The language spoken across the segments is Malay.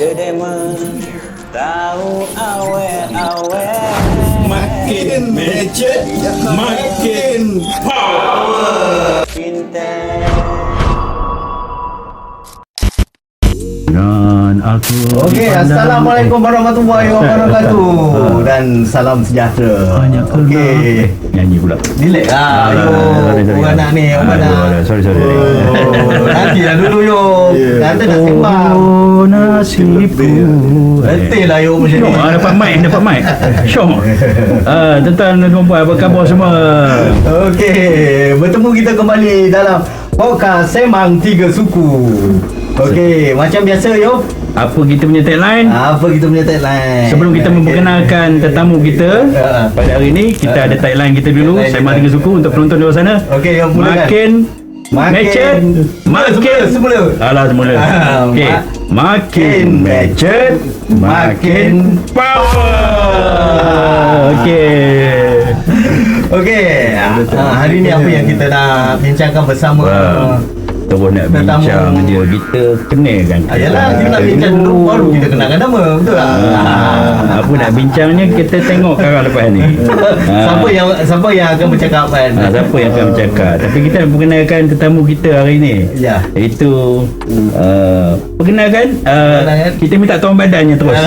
Sedema tahu awe makin macet, makin power. pintar. Dan aku Okey, Assalamualaikum warahmatullahi wabarakatuh dan salam sejahtera. banyak Okey. nyanyi pula. Relax lah, yo. Orang nak ni, orang nak. Sorry. Nanti lah dulu yo. Nanti nak sembang. Oh, nasibku. Betul lah yo macam ni. Dapat mic. Syok. Tuan-tuan dan puan, apa khabar semua? Okey, bertemu kita kembali dalam podcast Sembang Tiga Suku. Okey, macam biasa yo. Apa kita punya tagline? Apa kita punya tagline? Sebelum kita memperkenalkan tetamu kita pada hari ini, kita ada tagline kita dulu, Sembang Tiga Suku untuk penonton di luar sana. Okey, yang mulakan. Macet, makin semula. Alah semula. Okey, makin macet, makin power. Okey, hari ni apa yang kita nak bincangkan bersama? Terus nak Tetamu. bincang dia, kita kenakan. Yalah, kita nak bincang dulu baru kita kenalkan nama, betul tak? Apa nak bincangnya, kita tengok karang lepas ni. Siapa yang akan bercakap kan? Siapa yang akan bercakap. Tapi kita nak perkenalkan tetamu kita hari ni. Ya. Iaitu perkenalkan, kita minta tuan badannya terus.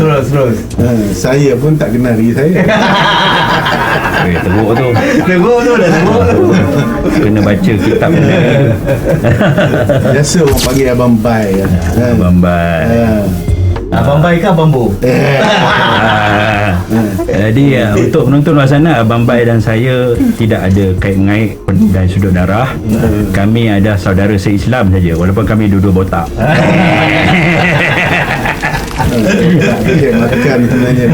Terus. Saya pun tak kenal diri saya. Teruk tu. Teruk tu. Kena baca kitab ni. Biasa orang panggil Abang Bai kan. Abang Bai. Abang Bai ke Abang Bo? Jadi untuk penonton luar sana, Abang Bai dan saya tidak ada kait-mengait dan sudut darah. Kami ada saudara se-Islam saja, walaupun kami dua-dua botak. Makan sebenarnya.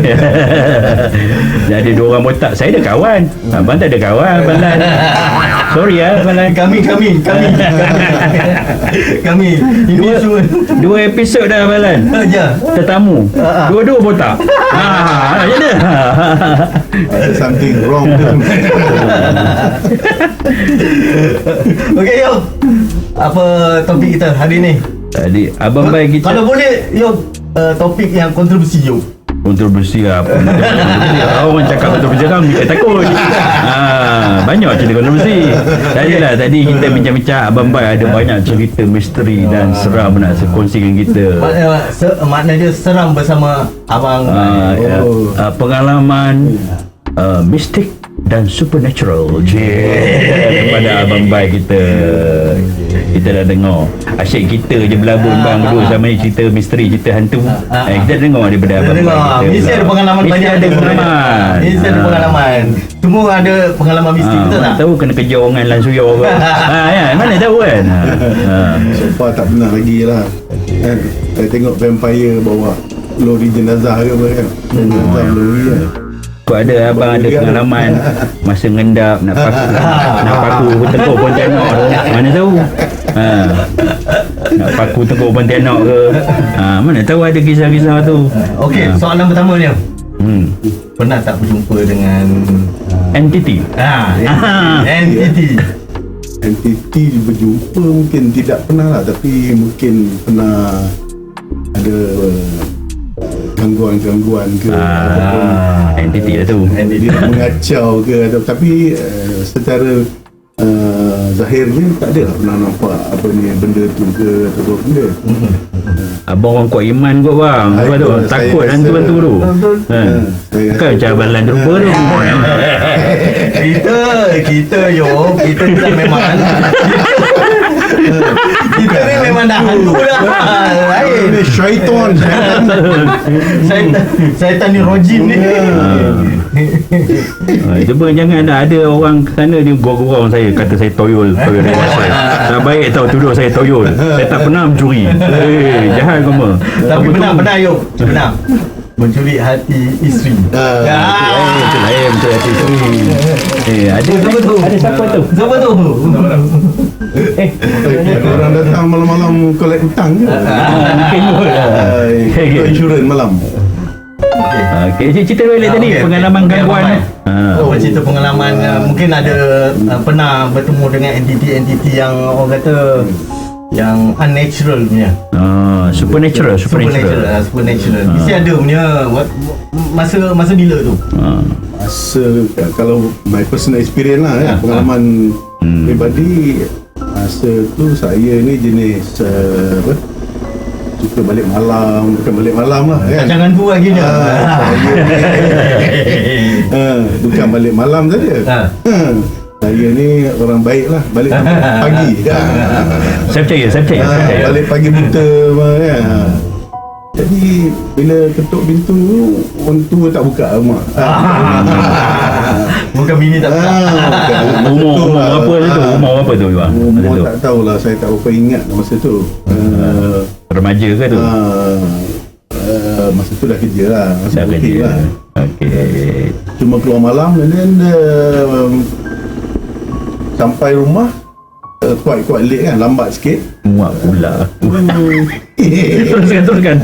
Jadi dua orang botak. Saya ada kawan, Abang tak ada kawan, Abang Lan. Sorry Abang Lan. Kami. Ini semua. Dua episod dah Abang Lan. Ya. Tetamu dua-dua botak. Macam mana? Ada something wrong tu. Okey, yo. Apa topik kita hari ni? Tadi Abang Bai kita Kalau boleh, yo, topik yang kontroversi yo. kontroversi apa? Orang cakap kontroversi kan kita takut. Banyak cerita kontroversi. Tadi kita bincang-bincang, Abang Bai ada banyak cerita misteri dan seram nak kongsikan kita. Maknanya seram bersama abang. Pengalaman mistik dan supernatural daripada Abang Bai kita dah dengar. Asyik kita je berlabun bang berdua sama ni, cerita misteri, cerita hantu. Kita dengar daripada Abang Bai kita. Mesti ada pengalaman banyak. Mesti ada pengalaman. Semua ada pengalaman mistik, betul tak? Tahu kena kejar orang lan suyo ke. Ya, mana tahu kan. So far tak pernah lagi lah kan. Saya tengok vampire bawa lori jenazah ke apa kan. Jenazah lori kan. Kau ada abang ada pengalaman masa ngendap nak paku tengkuk pontianak tu, mana tahu. Nak paku tengkuk pontianak ke. Mana tahu ada kisah-kisah tu. Okey, soalan pertama ni. Pernah tak berjumpa dengan entiti? Entiti berjumpa mungkin tidak pernah lah, tapi mungkin pernah ada gangguan ke entiti lah tu. Dia mengacau ke atau, tapi secara zahirnya tak ada lah pernah nampak apa ni benda tu ke atau apa benda. Abang orang kuat iman kot bang. Apa tu? Takut hantu-hantu tu. Kan macam Abang Lan terlupa tu. Kita tak memang kita ni memang dah hantu dah. Ini syaitan. Syaitan ni rojin ni. Itu pun jangan ada orang ke sana dia gurau-gurau saya, kata saya toyol dewasa. Tak baik tau tuduh saya toyol. Saya tak pernah mencuri. Jahat kau mah. Tapi benar yo. Benar. Mencuri hati isteri. Itu lain mencuri hati isteri. Ada siapa tu? Siapa tu? Orang datang malam-malam collect hutang ke? Mungkin kot. Insurans malam. Okey, cerita balik tadi pengalaman gangguan. Cerita pengalaman mungkin ada pernah bertemu dengan entiti-entiti yang orang kata Yang unnatural punya. Supernatural. Supernatural. Mesti ada punya masa bila tu. Masa kalau my personal experience lah ya, pengalaman pribadi, masa tu saya ni jenis apa, suka balik malam, bukan balik malam lah kan. Jangan tu lagi dia. Bukan balik malam saja. Saya ni orang baik lah, balik pagi. Saya percaya. Balik pagi buta ya. Jadi bila ketuk pintu, orang tua tak buka rumah. Bukan bini tak buka. Umur berapa tu bang? Umur tak tahulah, saya tak berapa ingat masa tu. Remaja ke tu? Masa tu dah kerja lah. Dah kerja lah. Okay. Cuma keluar malam and then sampai rumah quite late kan, lambat sikit. Muak pula. Teruskan.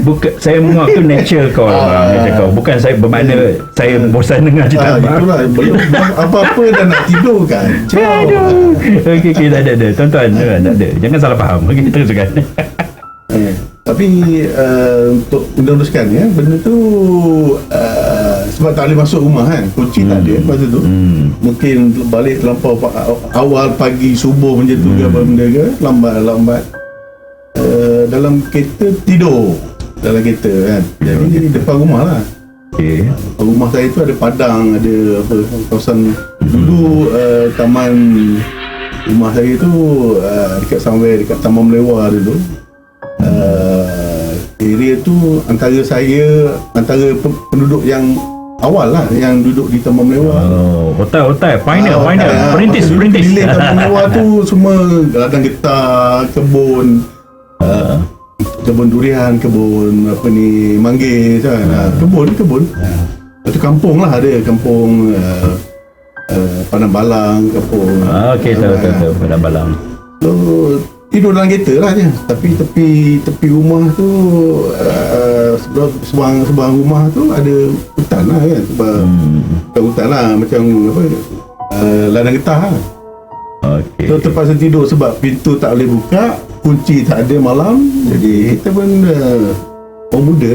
Bukan saya muak tu nature kau lah. Bukan saya bermakna saya bosan dengar cerita abang. Itulah, belum apa-apa dah nak tidur kan. Okey, tak ada. Tuan-tuan, tak ada. Jangan salah faham. Okey, teruskan. Tapi untuk meneruskan ya, benda tu sebab tak boleh masuk rumah kan, kunci tak ada masa tu. Mungkin balik terlampau awal pagi subuh macam tu ke apa benda ke, lambat dalam kereta tidur dalam kereta kan. Jadi depan rumah lah. Okay. Rumah saya tu ada padang, ada apa, kawasan dulu taman rumah saya tu dekat somewhere dekat Taman Melewa dulu. Area tu antara penduduk yang awal lah yang duduk di Taman Melewa. Hotel pioneer perintis. Bilik Taman Melewa tu semua ladang getah, kebun durian, kebun apa ni, manggis kan. Kebun. Itu kampung lah, ada kampung Padang Balang, kampung. Okey, tahu Padang Balang. So tidur dalam kereta lah je. Tapi tepi rumah tu sebelah rumah tu ada hutan lah kan. Bukan hutan lah, macam apa, ladang getah lah. Okay. So terpaksa tidur sebab pintu tak boleh buka, kunci tak ada malam. Jadi kita pun orang muda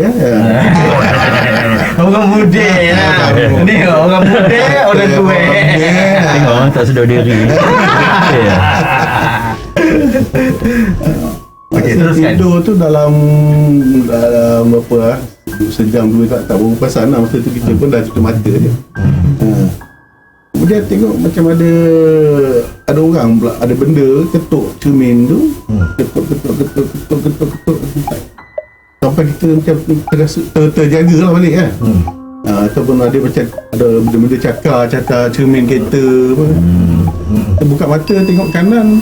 Orang muda lah. Ni orang muda, orang tua. Tengok orang tak sedar diri. Okay, teruskan. Tidur tu dalam berapa lah, sejam dua tak berapa perasan lah. Masa tu kita pun dah tutup mata je. Kemudian tengok macam ada orang pula, ada benda ketuk cermin tu. Ketuk sampai kita macam terjaga lah balik kan. Ataupun ada macam ada benda-benda cakar cermin kereta apa. Kita buka mata tengok kanan,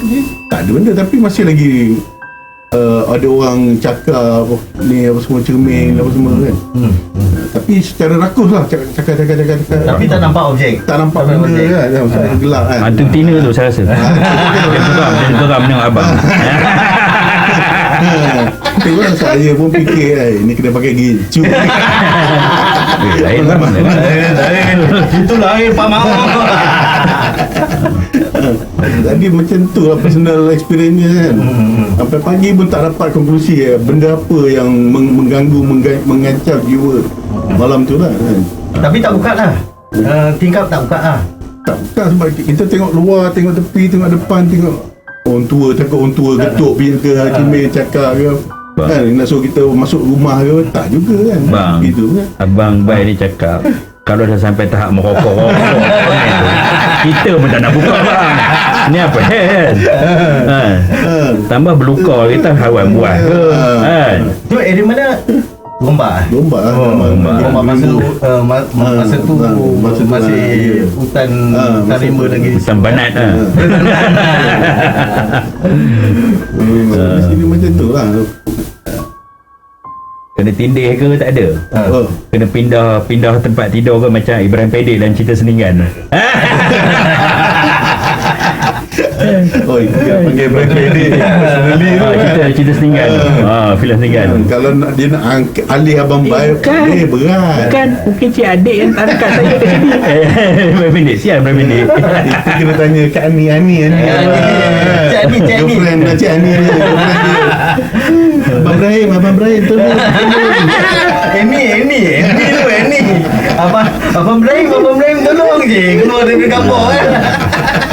tak ada benda, tapi masih lagi ada orang cakar apa ni, apa semua cermin apa semua kan. Tapi secara rakus lah cakar. Tapi tak nampak objek. Tak nampak benda kan, saya gelap kan. Hantu tina tu saya rasa. Dia geram dengan abang. Tengok saya pun fikir ni kena pakai gincu. Lain lah mana. Itu lain Pak Mau. Jadi macam tu lah personal experience kan. Sampai pagi pun tak dapat konklusi benda apa yang mengganggu, mengancam jiwa malam tu lah kan. Tapi tak buka lah. Tingkap tak buka lah. Tak buka sebab kita tengok luar, tengok tepi, tengok depan, tengok orang tua, takut orang tua ketuk pintu ke, cermin cakar ke kan, nak suruh kita masuk rumah ke, tak juga kan. Bang, gitu kan. Abang Bai ni cakap kalau dah sampai tahap merokok kita pun tak nak buka bang. Ni apa kan? Tambah berluka kita hawan buah ke kan? Tu area mana? Gombak. Masa tu masih hutan rimba lagi. Hutan banat lah. Di sini macam tu lah. Kena tindih ke tak ada? Kena pindah tempat tidur ke macam Ibrahim Pedek dalam cerita Seningan. Oh, dia panggil birthday dia personally tu kan. Cerita setinggan. Filem setinggan. Kalau dia nak alih Abang Baik, kan. berat. Kan mungkin cik adik yang angkat saya ke sini. Berapa minit? Siap berapa minit? Itu kena tanya Kak Ani. Cik Ani. Girlfriend Cik Ani ni. Abang Ibrahim tolong. Ini Abang Ibrahim tolong je keluar dari kampung kan.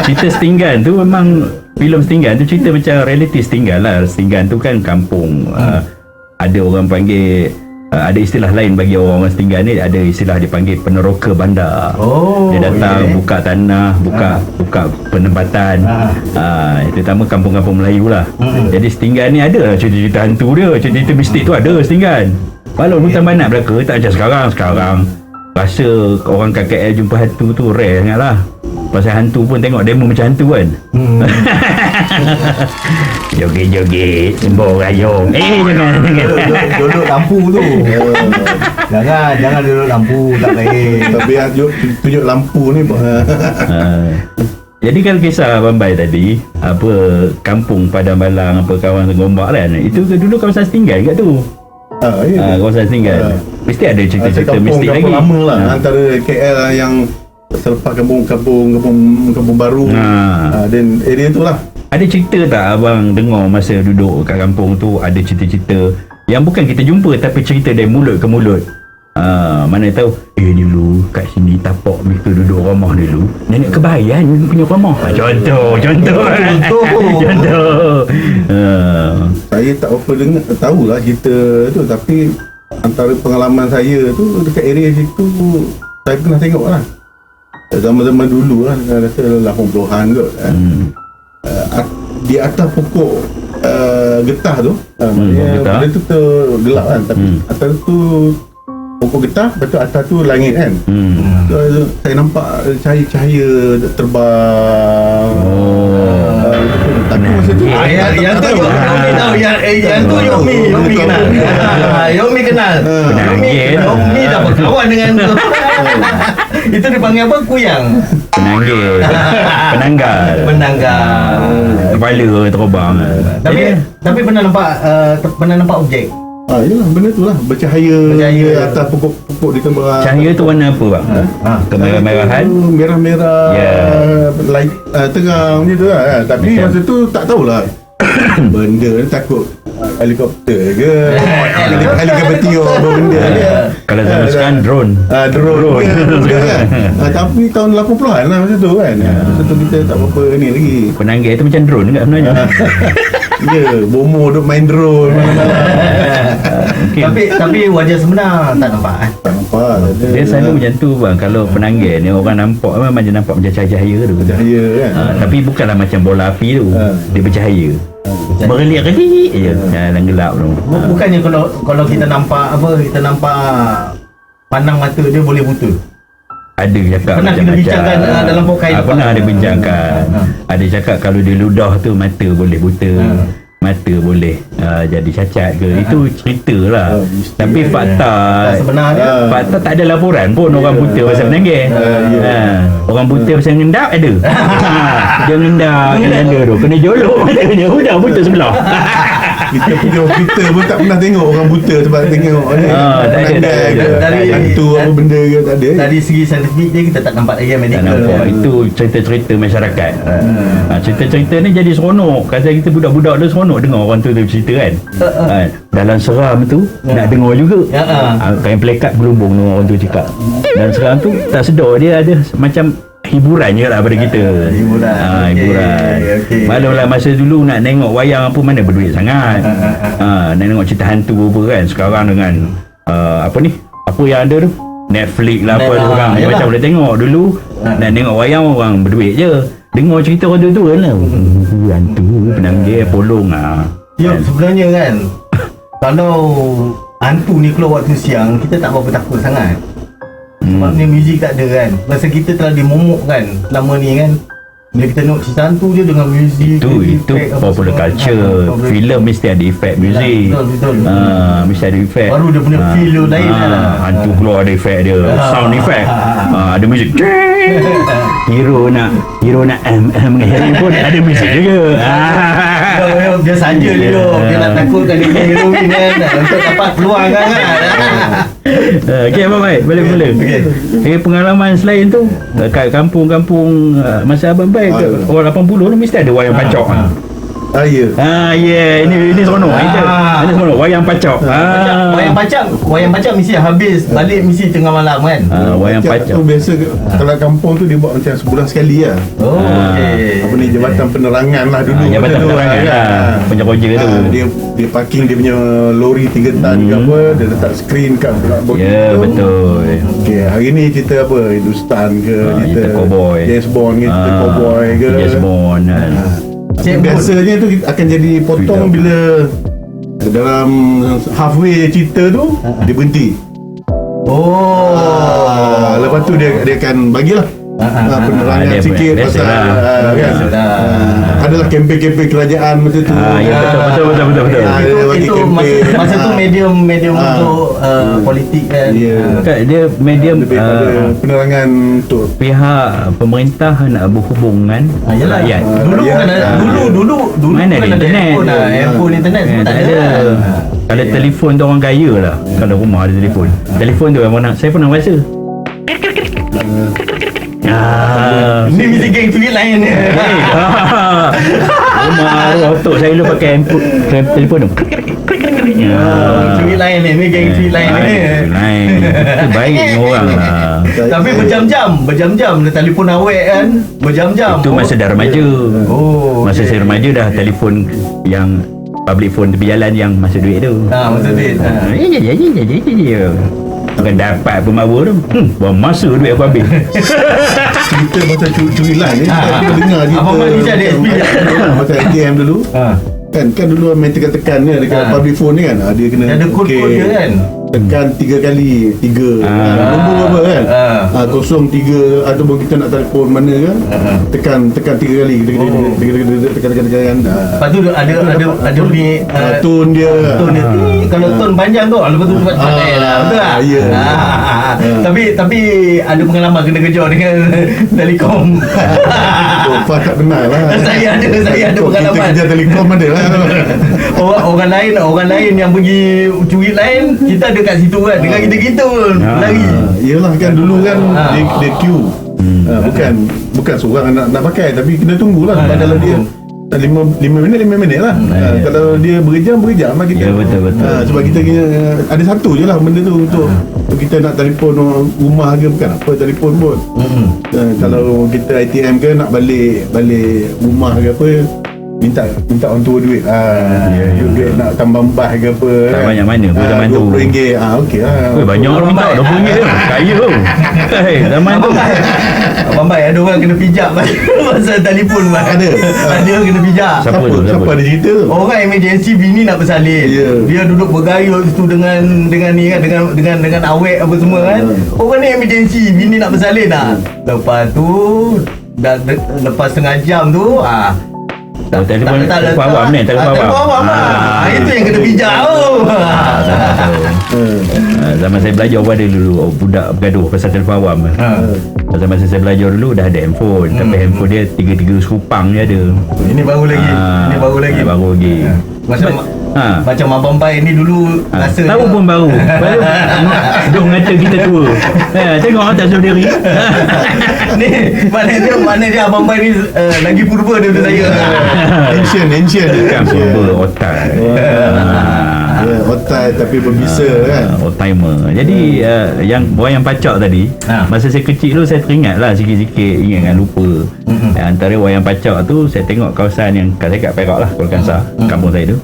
Cerita setinggan tu memang filem setinggan tu cerita macam reality setinggan lah. Setinggan tu kan kampung. Ada orang panggil ada istilah lain bagi orang-orang setinggan ni, ada istilah dipanggil peneroka bandar. Dia datang buka tanah, buka penempatan. Terutama kampung-kampung Melayu lah. Jadi setinggan ni ada lah cerita-cerita hantu dia, cerita-cerita mistik tu ada setinggan. Walau hutan Banat belaka tak macam sekarang rasa orang KKL jumpa hantu tu rare sangat lah. Pasal hantu pun tengok demo macam hantu kan. Joget-joget sembang rayong. Jangan Duduk lampu tu. Jangan duduk lampu, tak baik. Tapi tunjuk lampu ni. Jadi kalau kisah Abang Bai tadi, apa kampung Padang Balang, apa kawasan Gombak kan, itu dulu kawasan setinggan kat tu. Kawasan setinggan. Mesti ada cerita-cerita mistik lagi. Kampung lama lah. Antara KL yang selepas kampung baru. Dan area tu lah. Ada cerita tak abang dengar masa duduk kat kampung tu, ada cerita-cerita yang bukan kita jumpa tapi cerita dari mulut ke mulut? Mana tahu dulu kat sini tapak mereka duduk rumah dulu nenek kebayan punya rumah. Contoh Saya tak apa dengar, tahulah cerita tu, tapi antara pengalaman saya tu dekat area situ saya pernah tengok lah. Zaman-zaman dulu lah, saya rasa 80-an kot kan. Di atas pokok getah tu, benda tu gelap kan, tapi atas tu pokok getah, lepas tu atas tu langit kan. So, saya nampak cahaya terbang. Tapi masa tu Yang tu Yomi tahu. Yang tu Yomi kenal. Yomi kenal. Yomi dah berkawan dengan tu. Itu dipanggil apa? Kuyang. Penanggal. Kepala terbang. Tapi pernah nampak objek. Yalah, benda tu lah, bercahaya atas pokok di tempat. Cahaya tu warna apa bang? Kemerah-merahan? Merah-merah, light, terang macam tu lah. Tapi macam, masa tu tak tahulah benda ni, takut helikopter ke, helikopter apa benda ni. Kalau zaman sekarang drone kan. Tapi tahun 80-an lah masa tu kan. Masa tu kita tak apa ni lagi. Penanggal tu macam drone juga sebenarnya. Bomo duk main drone. Tapi wajah sebenar tak nampak. Tak nampak. Dia selalu macam tu bang. Kalau penanggal ni orang nampak memang dia nampak macam cahaya tu. Cahaya kan. Tapi bukanlah macam bola api tu. Dia bercahaya. Bergelik-gelik je dalam gelap tu. Bukannya kalau kita nampak pandang mata dia boleh buta. Ada cakap pernah kita bincangkan dalam podcast. Pernah ada bincangkan. Ada cakap kalau dia ludah tu mata boleh buta. Mata boleh jadi cacat ke. Itu cerita lah. Tapi fakta sebenarnya fakta tak ada laporan pun orang buta pasal penanggal. Orang buta pasal ngendap ada. Dia ngendap tu kena jolok matanya. Udah buta sebelah. Kita pun tak pernah tengok orang buta sebab tengok dari hantu apa benda ke, tak ada. Dari segi saintifik dia kita tak nampak lagi medical. Tak nampak. Itu cerita-cerita masyarakat. Cerita-cerita ni jadi seronok. Kata kita budak-budak tu seronok dengar orang tu cerita kan. Dalam seram tu nak dengar juga. Kain pelekat gelumbung tu orang tu cakap. Dalam seram tu tak sedar dia ada macam hiburan je lah pada kita. Hiburan. Okay. Malumlah masa dulu nak tengok wayang apa mana berduit sangat. Nak tengok cerita hantu apa kan. Sekarang dengan apa yang ada tu, Netflix lah apa tu orang macam boleh tengok. Dulu nak tengok wayang orang berduit je. Dengar cerita orang tu kan lah. Hantu penanggal polong sebenarnya kan kalau hantu ni keluar waktu siang kita tak berapa takut sangat. Sebab ni muzik tak ada kan. Masa kita telah dimomok kan selama ni kan. Bila kita tengok cerita hantu je dengan muzik Itu popular culture. Filem mesti ada efek muzik. Betul. Mesti ada efek. Baru dia punya feel tu lain lah. Hantu keluar ada efek dia. Sound effect. Ada muzik. Hero nak dengan pun ada muzik juga. Dia saja dia Dia nak takutkan dia punya heroin kan untuk dapat keluar kan. Okey, abang baik. Boleh. Pengalaman selain tu kat kampung-kampung masa abang baik orang 80 tu mesti ada wayang pacok. Ya. Ini seronok. Ini seronok wayang pacok. Wayang pacak mesti habis balik mesti tengah malam kan. Wayang pacok tu biasa kalau kampung tu dia buat macam sebulan sekali lah. Apa ni, jabatan penerangan lah dulu. Jabatan penerangan lah. Penjaga tu. Dia parking dia punya lori 3 tan ke apa, dia letak skrin kat bawah. Ya, betul. Okey, hari ni cerita apa? Hindustan ke, cerita cowboy. James Bond ke, cerita cowboy ke. James Bond kan. Biasanya tu akan jadi potong bila dalam halfway cerita tu dia berhenti. Lepas tu dia akan bagilah penerangan sikit pasal kan. Adalah kempen-kempen kerajaan macam tu. Ya, betul. Itu masa tu medium untuk politik kan. Dia medium lebih pada penerangan tu. pihak pemerintah nak berhubung dengan rakyat. Dulu mana ada internet. Handphone internet semua tak ada. Kalau telefon tu orang kaya lah. Kalau rumah ada telefon. Telefon tu saya pernah rasa. Ni mesti geng tweet lain ni. Rumah arwah otok saya dulu pakai handphone telefon tu. Tweet lain ni geng tweet lain ni. Itu baik orang lah. Tapi berjam-jam dia telefon awet kan. Berjam-jam. Itu masa dah remaja. Masa saya remaja dah telefon yang public phone tepi jalan yang masuk duit tu. Masuk duit. Bukan dapat pembawa tu. Buang masa duit aku habis. Cerita pasal curi line ni kita dengar cerita Abang Malik ada experience pasal ATM dulu. Kan dulu main tekan-tekan ni dekat public phone ni kan. Dia kena ada kod-kod dia kan. Tekan 3 kali 3 nombor apa kan. 03 ataupun kita nak telefon mana kan. Tekan 3 kali tekan. Lepas tu ada bunyi tone dia. Kalau tone panjang tu lepas tu cepat lah. Betul tak? Ya. Tapi ada pengalaman kena kejar dengan Telekom. Fah tak kenal lah. Saya ada pengalaman. Kita kerja Telekom ada lah. Orang lain yang pergi curi lain, kita ada kat situ kan dengan kita lari. Yelah kan dulu kan dia queue. Bukan seorang nak pakai tapi kena tunggulah padahal dia 5 minit lah. Kalau dia berjam lah kita. Ya, betul. Sebab kita kena ada satu je lah benda tu untuk kita nak telefon rumah ke, bukan apa telefon pun. Kalau kita ATM ke nak balik rumah ke apa, minta orang tua duit. Duit nak tambah bas ke apa Tak banyak mana pun zaman tu. RM20. Okey lah. Banyak orang minta RM20 tu. Kaya tu. Zaman tu. Abang Bai, ada orang kena pijak pasal telefon. Ada kena pijak. Siapa ada cerita tu? Orang emergency bini nak bersalin. Dia duduk bergayut situ dengan ni kan, dengan awet apa semua kan. Orang ni emergency, bini nak bersalin lah. Lepas tu lepas setengah jam tu Telefon awam ni. Telefon awam. Itu yang kena bijak Zaman saya belajar pun ada dulu budak bergaduh pasal telefon awam. Pasal masa saya belajar dulu dah ada handphone. Tapi handphone dia 3 serupang je ada. Ini baru lagi. Baru lagi. Macam Abang Bai ni dulu rasa tahu pun baru dong kata kita tua. Tengok atas saudari. Ni mana dia Abang Bai ni lagi purba daripada saya. Ancient Kan purba otak. Otai tapi berbisa kan. Old timer. Jadi yang wayang pacak tadi, masa saya kecil tu saya teringat lah sikit-sikit, ingat kan lupa. Antara wayang pacak tu saya tengok kawasan yang saya kat Perak lah, Kuala Kangsar, kampung saya tu.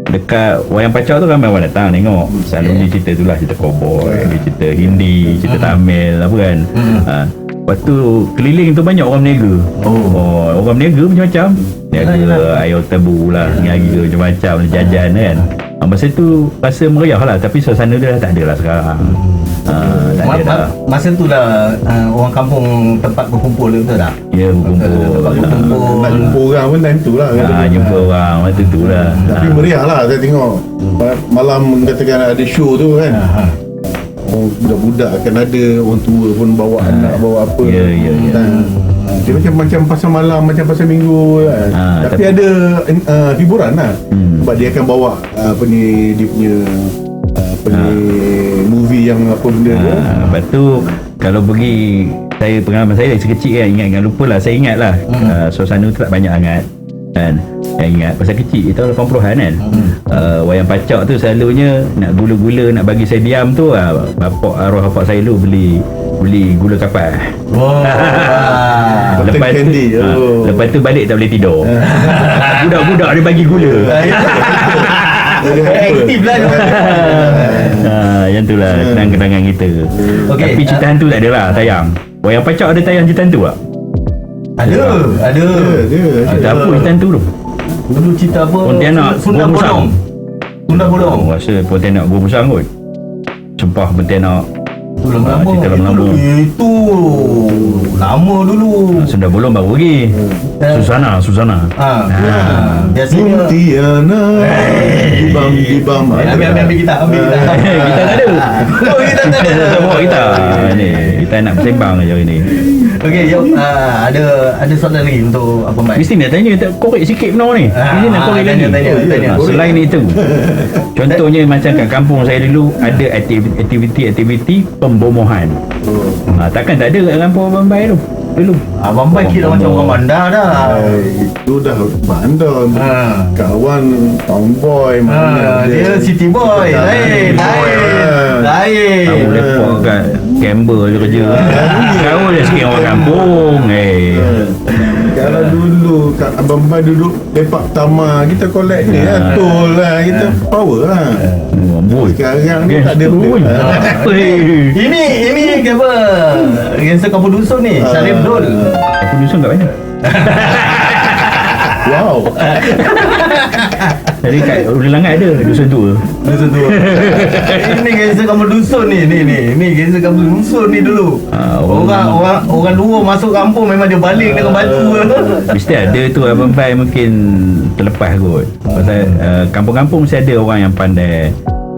Dekat wayang pacak tu ramai orang datang tengok. Selalunya cerita tu lah, cerita cowboy, cerita Hindi, cerita Tamil apa kan. Lepas tu keliling tu banyak orang berniaga. Orang berniaga macam-macam. Niaga air tebu lah, niaga macam-macam, jajan kan. Masa tu rasa meriah lah, tapi suasana dia dah tak ada lah sekarang. Tak ada dah. Masa tu dah orang kampung tempat berkumpul tu, betul tak? Ya, berkumpul. Tempat berkumpul. Nak jumpa orang pun time tu lah. Jumpa orang masa tu lah. Tapi meriah lah saya tengok. Malam katakan ada show tu kan. Budak-budak akan ada, orang tua pun bawa anak, bawa apa. Ya. Dia macam pasal malam, macam pasal minggu kan. Tapi ada hiburan lah. Sebab dia akan bawa dia punya movie yang apa benda tu. Lepas tu kalau pergi, saya pengalaman saya dari sekecil kan, ingat lupa lah, saya ingat lah suasana tu tak banyak hangat kan. Saya ingat pasal kecil tahun 80-an kan. Wayang pacak tu selalunya nak gula-gula, nak bagi saya diam tu, arwah bapak saya dulu beli gula kapal. Lepas tu lepas tu balik tak boleh tidur. Budak-budak dia bagi gula. Aktif lah. Yang tu lah kenangan-kenangan kita. Tapi cerita hantu tak ada lah tayang. Wayang pacak ada tayang cerita hantu tak? Ada. Cerita apa cerita hantu tu? Dulu cerita apa? Pontianak Sunda Bolong. Sunda Bolong. Rasa Pontianak Gua Musang kot. Sumpah Pontianak. Itu lama. Cerita lama-lama. Itu lama dulu. Sunda Bolong baru pergi. Susana. Biasanya Pontianak Dibam ambil kita. Kita tak ada. Oh, kita tak ada. Kita bawa kita. Ni kita nak bersembang je hari ni. Okey, jom. Ada soalan lagi untuk Abang Mai. Mesti nak tanya, korek sikit benar ni. Mesti nak korek lagi. Tanya. Selain itu, contohnya macam kat kampung saya dulu ada aktiviti pembomohan. Takkan tak ada kat kampung Abang Mai tu dulu. Abang Mai kira macam orang bandar dah. Itu dah bandar. Kawan tomboy mana dia city boy. Lain. Tahu lepak kat Canberra je kerja. Kau je sikit orang kampung. Kalau dulu kat Abang Mai duduk lepak Tama, kita collect ni lah, tol lah, kita power lah. Boy. Sekarang ni tak ada benda. Ini ke apa? Gangster kampung dusun ni, Syarif Dul. Aku dusun kat mana? Wow. Jadi kat Ulu Langat ada dusun tua. Ini gangster kampung dusun ni. Ni gangster kampung dusun ni dulu. Orang luar masuk kampung memang dia baling dengan batu. Mesti ada tu Abang Pai mungkin terlepas kot. Pasal kampung-kampung mesti ada orang yang pandai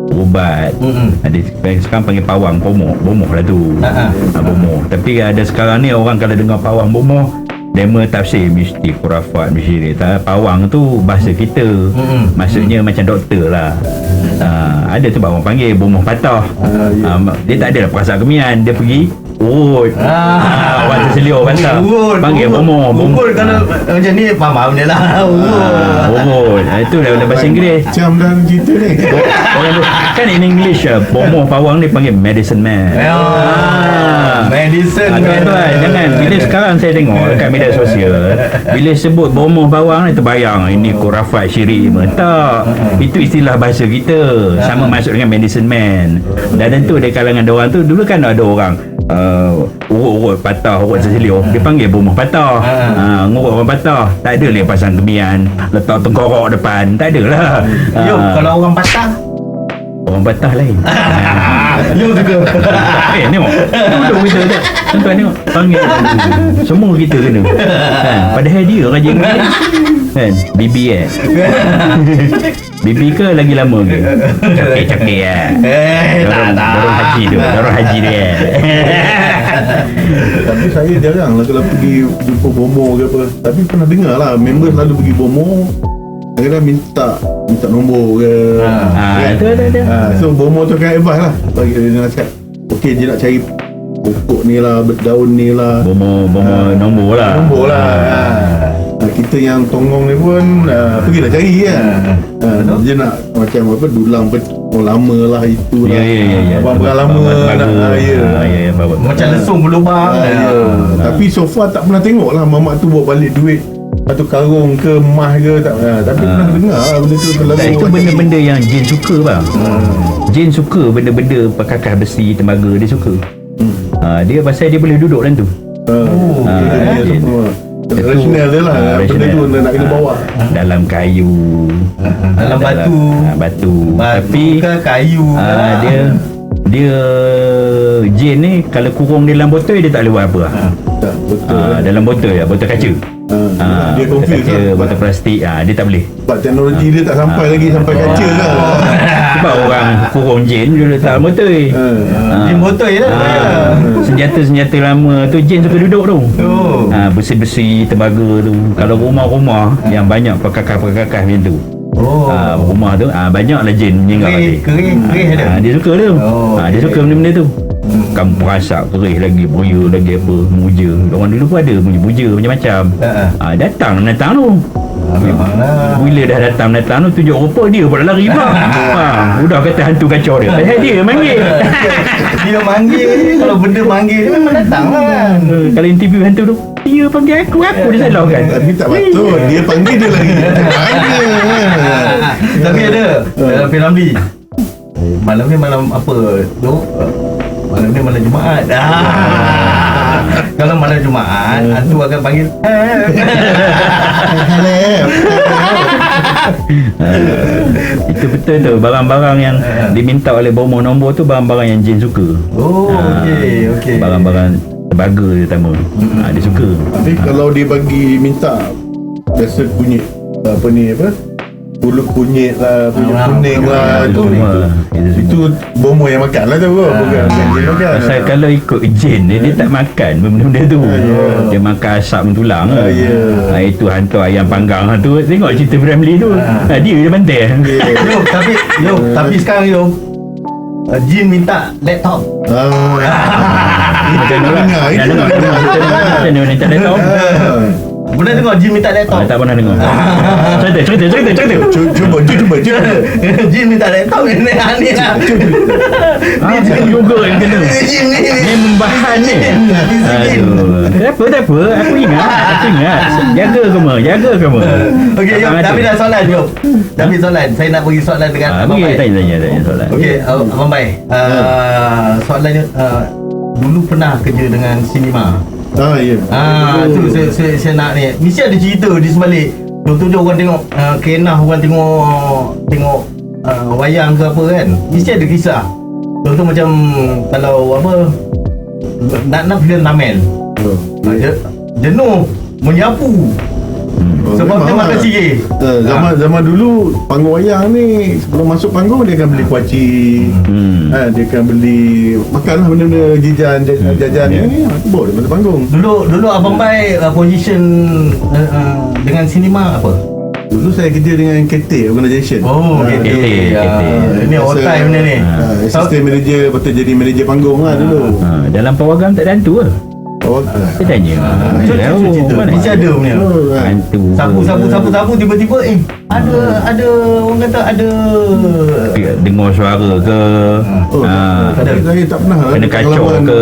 ubat. Ada sekarang panggil pawang, bomoh lah tu. Bomoh. Tapi ada sekarang ni orang kalau dengar pawang bomoh, dema tafsir mesti khurafat, mesti pawang tu bahasa kita. Maksudnya macam doktor lah. Ada tu orang panggil bomoh patah. Dia tak ada lah perasaan kemian, dia pergi urut. Orang terseliur patah panggil bomoh. Urut kalau macam ni faham dia lah. Urut. Itu dalam bahasa Inggeris. Macam dalam cerita ni. Orang tu kan in English bomoh pawang ni panggil medicine man. Medicine man. Jangan bila sekarang saya tengok dekat media sosial, bila sebut bomoh bawang ni terbayang ini khurafat syirik. Tak, itu istilah bahasa kita, sama masuk dengan medicine man. Dan tentu di kalangan orang tu dulu kan ada orang urut patah, urut terseliur, dia panggil bomoh patah. Ngurut orang patah, tak ada lah pasang kemian letak tengkorak depan, tak ada lah. Kalau orang patah, orang patah lain. you juga. Tengok duduk kita tu. Tuan tengok panggil semua kita kena kan. Padahal dia raja Inggeris kan. Bibi Bibi ke lagi lama ke? Cakap Darul haji tu. Darul haji dia. Tapi saya jarang lah kalau pergi jumpa bomoh ke apa. Tapi pernah dengar lah member selalu pergi bomoh, kadang-kadang minta nombor ke. Ada. So bomoh tu akan advice lah bagi dia nak cakap, okey dia nak cari pokok ni lah, daun ni lah, Bomoh nombor lah. kita yang tongong ni pun pergilah cari kan. Dia nak macam apa, dulang lama lah, itu lah. Ya. Abang lama nak. Macam lesung berlubang. Tapi so far tak pernah tengok lah mamak tu bawa balik duit atau karung ke emas ke tak. Tapi pernah dengar lah benda tu terlalu. Itu benda-benda yang jin suka bang. Jin suka benda-benda perkakas besi, tembaga, dia suka. Dia pasal dia boleh duduk dalam tu. Rasional dia lah. Benda tu nak kena bawa. Dalam kayu, Dalam batu. Batu. Tapi ke kayu dia jin ni kalau kurung dia dalam botol dia tak boleh buat apa. Tak, betul. Dalam botol ya, botol kaca. Dia botol confuse kaca, lah. botol plastik, dia tak boleh. Sebab teknologi dia tak sampai lagi sampai kaca lah. Sebab orang kurung jin dia letak dalam botol. Jin botol je lah. Senjata-senjata lama tu jin suka duduk tu. Oh. Besi-besi tembaga tu. Kalau rumah-rumah yang banyak perkakas-perkakas macam tu. Oh. Rumah tu banyaklah jin meninggal mati. Kerih ada. Dia suka tu. Oh, Dia suka benda-benda tu. Kampung asap kerih lagi, buaya lagi apa, muja. Orang dulu pun ada muja macam-macam. Datang tu. Memanglah. Bila dah datang tu tunjuk rupa dia pula lari pula. Udah kata hantu kacau dia. Pasal dia manggil. Dia manggil. Kalau benda manggil dia memang datang lah. Kalau interview hantu tu, dia panggil aku dia salahkan. Tapi tak patut. Dia panggil dia lagi. Tapi ada dalam P.Ramlee. Malam ni malam apa? Malam ni malam Jumaat. Kalau malam Jumaat, hantu akan panggil. Itu betul tu. Barang-barang yang diminta oleh bomo nombor tu barang-barang yang jin suka. Oh, okey. Barang-barang tembaga terutama. Dia suka. Tapi kalau dia bagi minta biasa kunyit bulu kunyit lah, kunyit kuning lah, itu bomo yang makan lah tu, bukan jin makan. Pasal kalau ikut jin dia tak makan benda-benda tu. Dia makan asap tulang. Itu hantu ayam panggang tu. Tengok cerita P.Ramlee tu. Dia bantai. Tapi sekarang jin minta laptop. Macam mana minta laptop? Pernah tengok jin minta laptop? Tak pernah dengar. Cerita. Cuba. Jin minta laptop ni aneh lah. Dia juga yang kena. Jin ni. Dia membahan ni. Aduh. Tak apa. Aku ingat. Jaga kamu. Okey, tapi dah soalan jom. Tapi soalan. Saya nak bagi soalan dengan Abang Bai. Tanya soalan. Okey, Abang Bai. Soalannya dulu pernah kerja dengan sinema. Ya. Tu saya nak ni. Mesti ada cerita di sebalik. Contohnya orang tengok kenah, orang tengok wayang ke apa kan. Mesti ada kisah. Contoh macam kalau apa nak filem Tamil. Jenuh menyapu. Sebab dia makan sihir. Zaman dulu panggung wayang ni sebelum masuk panggung dia akan beli kuaci. Dia akan beli makanlah benda-benda jajan ni. Bawa dia masuk panggung. Dulu Abang Bai position dengan sinema apa? Dulu saya kerja dengan KT Organisation. Oh, KT. Ini all time benda ni. Assistant manager, betul jadi manager panggung lah dulu. Dalam pawagam tak ada hantu ke? Saya tanya. Mesti ada punya. Hantu. Sapu tiba-tiba ada orang kata ada dengar suara ke? Saya tak pernah Kena kacau ke?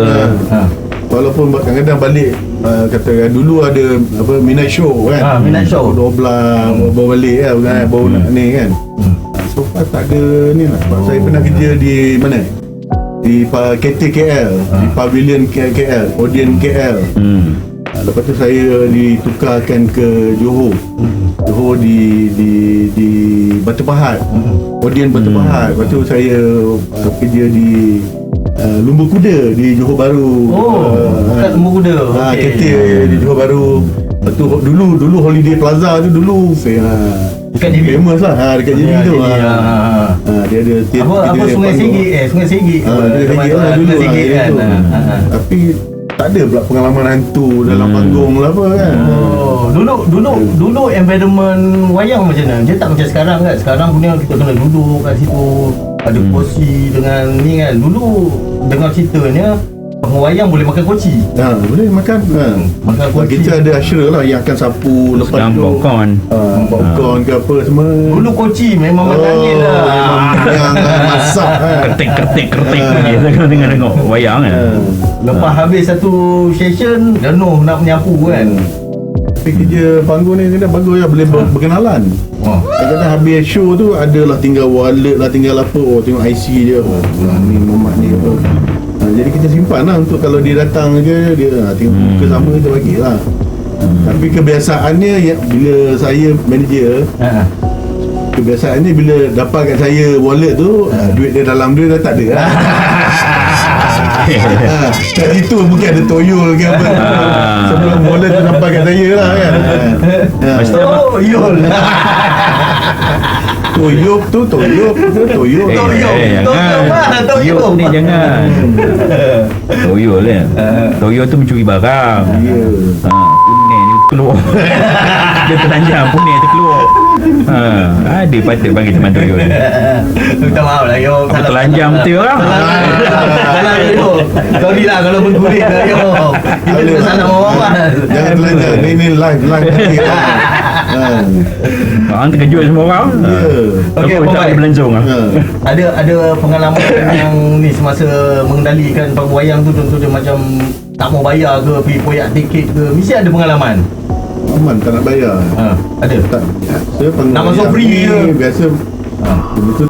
Walaupun kadang-kadang balik kata dulu ada midnight show kan. Midnight show 12 baru balik kan, baru nak ni kan. So far tak ada ni lah. Sebab saya pernah kerja di mana? Di KT KL, di Pavilion KL, Odeon KL. Lepas tu saya ditukarkan ke Johor. Johor di Batu Pahat. Odeon Batu Pahat. Lepas tu saya kerja di Lumbu Kuda di Johor Bahru. Kat Lumbu Kuda. KT di Johor Bahru. Lepas tu dulu Holiday Plaza tu dulu dekat JB. Famous lah dekat JB tu. Dia ada apa Sungai Segi. Sungai Segi. Dulu kan. Tapi tak ada pula pengalaman hantu dalam panggung lah apa kan. Dulu environment wayang macam mana? Dia tak macam sekarang kan. Sekarang punya kita kena duduk kat situ, ada kursi dengan ni kan. Dulu dengar ceritanya wayang boleh makan koci. Boleh makan. Makan koci. Kita ada usher lah yang akan sapu lepas tu. Popcorn ke apa semua. Dulu koci memang makanin lah. Yang masak kan. Ketik dia kena tengok wayang kan. Lepas habis satu session jenuh nak menyapu kan. Tapi kerja panggung ni kena bagus lah, boleh berkenalan. Kadang-kadang habis show tu adalah tinggal wallet lah, tinggal apa, tengok IC dia. Ni Muhammad ni apa. Jadi kita simpan lah untuk kalau dia datang je, dia tengok muka sama kita bagilah. Tapi kebiasaannya bila saya manager, kebiasaannya bila dapat kat saya wallet tu, duit dia dalam dia dah tak ada. Kat situ mungkin ada toyol ke apa. Sebelum wallet tu sampai kat saya lah kan. Toyol. Toyol tu toyol. Toyol ni jangan. Toyol kan. Toyol tu mencuri barang. Punih ni keluar. Dia telanjang, punih tu keluar. Ada patut panggil teman toyol. Minta maaf lah yo. Apa telanjang betul orang? Salah yo. Sorry lah kalau berkulit lah yo. Kita kena salah orang. Jangan telanjang. Ni live nanti. Orang terkejut semua orang. Okey, tak boleh berlangsung lah. Ada pengalaman yang ni semasa mengendalikan panggung wayang tu, contohnya macam tak mau bayar ke, pergi poyak tiket ke, mesti ada pengalaman. Aman tak nak bayar. Ada. Tak. Saya Nak masuk free je. Biasa. Betul.